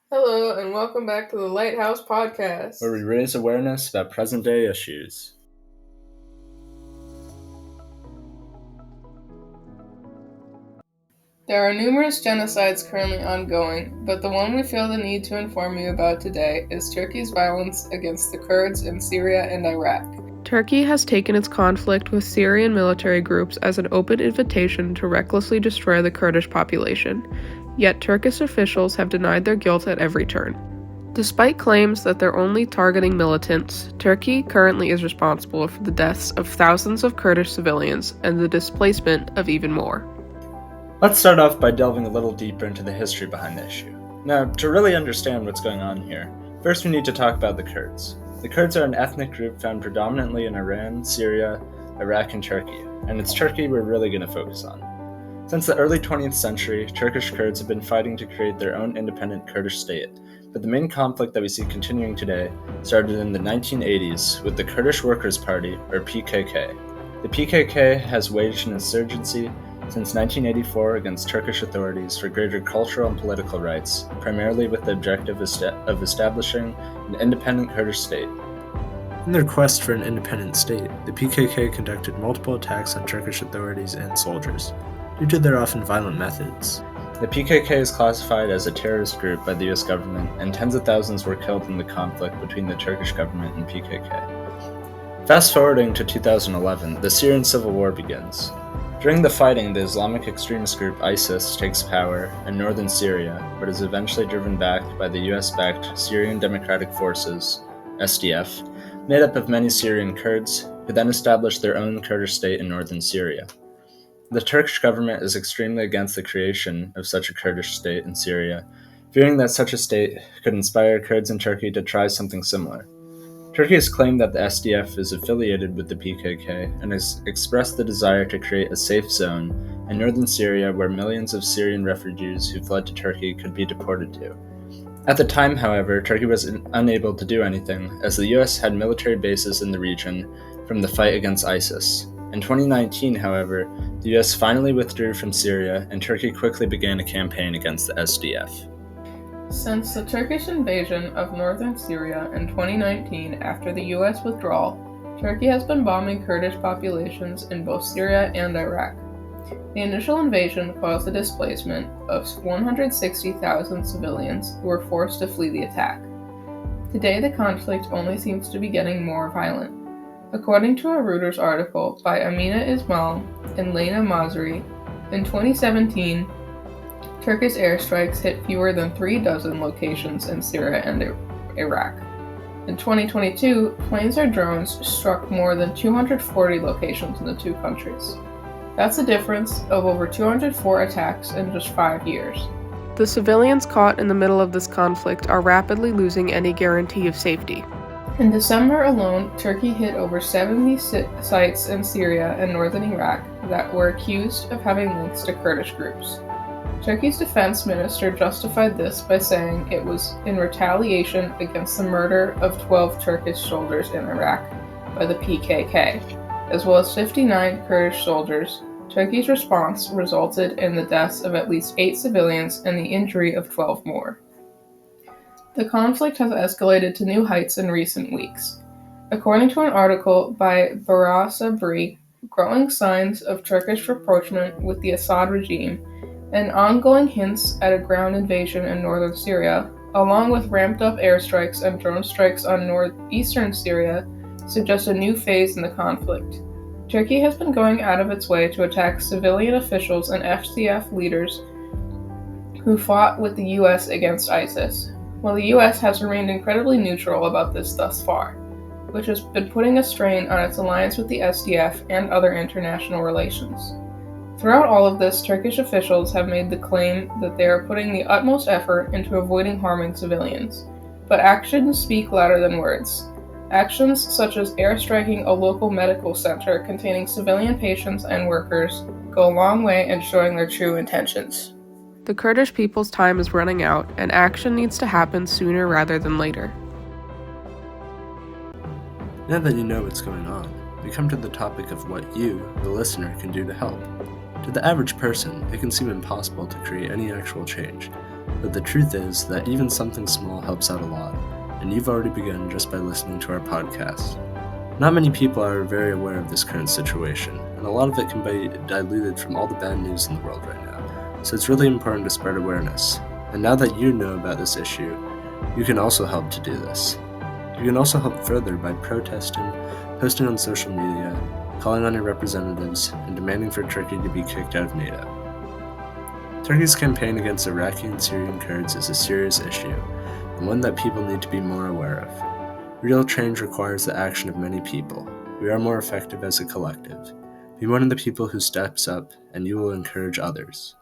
Hello, and welcome back to the Lighthouse Podcast, where we raise awareness about present-day issues. There are numerous genocides currently ongoing, but the one we feel the need to inform you about today is Turkey's violence against the Kurds in Syria and Iraq. Turkey has taken its conflict with Syrian military groups as an open invitation to recklessly destroy the Kurdish population, yet Turkish officials have denied their guilt at every turn. Despite claims that they're only targeting militants, Turkey currently is responsible for the deaths of thousands of Kurdish civilians and the displacement of even more. Let's start off by delving a little deeper into the history behind the issue. Now, to really understand what's going on here, first we need to talk about the Kurds. The Kurds are an ethnic group found predominantly in Iran, Syria, Iraq, and Turkey, and it's Turkey we're really going to focus on. Since the early 20th century, Turkish Kurds have been fighting to create their own independent Kurdish state, but the main conflict that we see continuing today started in the 1980s with the Kurdish Workers' Party, or PKK. The PKK has waged an insurgency since 1984 against Turkish authorities for greater cultural and political rights, primarily with the objective of establishing an independent Kurdish state. In their quest for an independent state, the PKK conducted multiple attacks on Turkish authorities and soldiers, due to their often violent methods. The PKK is classified as a terrorist group by the US government, and tens of thousands were killed in the conflict between the Turkish government and PKK. Fast forwarding to 2011, the Syrian civil war begins. During the fighting, the Islamic extremist group ISIS takes power in northern Syria, but is eventually driven back by the US-backed Syrian Democratic Forces, SDF, made up of many Syrian Kurds, who then established their own Kurdish state in northern Syria. The Turkish government is extremely against the creation of such a Kurdish state in Syria, fearing that such a state could inspire Kurds in Turkey to try something similar. Turkey has claimed that the SDF is affiliated with the PKK and has expressed the desire to create a safe zone in northern Syria where millions of Syrian refugees who fled to Turkey could be deported to. At the time, however, Turkey was unable to do anything, as the US had military bases in the region from the fight against ISIS. In 2019, however, the US finally withdrew from Syria, and Turkey quickly began a campaign against the SDF. Since the Turkish invasion of northern Syria in 2019 after the US withdrawal, Turkey has been bombing Kurdish populations in both Syria and Iraq. The initial invasion caused the displacement of 160,000 civilians who were forced to flee the attack. Today, the conflict only seems to be getting more violent. According to a Reuters article by Amina Ismail and Lena Mazri, in 2017, Turkish airstrikes hit fewer than 36 locations in Syria and Iraq. In 2022, planes or drones struck more than 240 locations in the two countries. That's a difference of over 204 attacks in just 5 years. The civilians caught in the middle of this conflict are rapidly losing any guarantee of safety. In December alone, Turkey hit over 70 sites in Syria and northern Iraq that were accused of having links to Kurdish groups. Turkey's defense minister justified this by saying it was in retaliation against the murder of 12 Turkish soldiers in Iraq by the PKK, as well as 59 Kurdish soldiers. Turkey's response resulted in the deaths of at least 8 civilians and the injury of 12 more. The conflict has escalated to new heights in recent weeks. According to an article by Bara Sabri, growing signs of Turkish rapprochement with the Assad regime and ongoing hints at a ground invasion in northern Syria, along with ramped-up airstrikes and drone strikes on northeastern Syria, suggest a new phase in the conflict. Turkey has been going out of its way to attack civilian officials and FCF leaders who fought with the US against ISIS, while the US has remained incredibly neutral about this thus far, which has been putting a strain on its alliance with the SDF and other international relations. Throughout all of this, Turkish officials have made the claim that they are putting the utmost effort into avoiding harming civilians, but actions speak louder than words. Actions such as airstriking a local medical center containing civilian patients and workers go a long way in showing their true intentions. The Kurdish people's time is running out, and action needs to happen sooner rather than later. Now that you know what's going on, we come to the topic of what you, the listener, can do to help. To the average person, it can seem impossible to create any actual change, But the truth is that even something small helps out a lot, and you've already begun just by listening to our podcast. Not many people are very aware of this current situation, and a lot of it can be diluted from all the bad news in the world right now, so it's really important to spread awareness. And now that you know about this issue, you can also help to do this. You can also help further by protesting, posting on social media, calling on your representatives, and demanding for Turkey to be kicked out of NATO. Turkey's campaign against Iraqi and Syrian Kurds is a serious issue, and one that people need to be more aware of. Real change requires the action of many people. We are more effective as a collective. Be one of the people who steps up, and you will encourage others.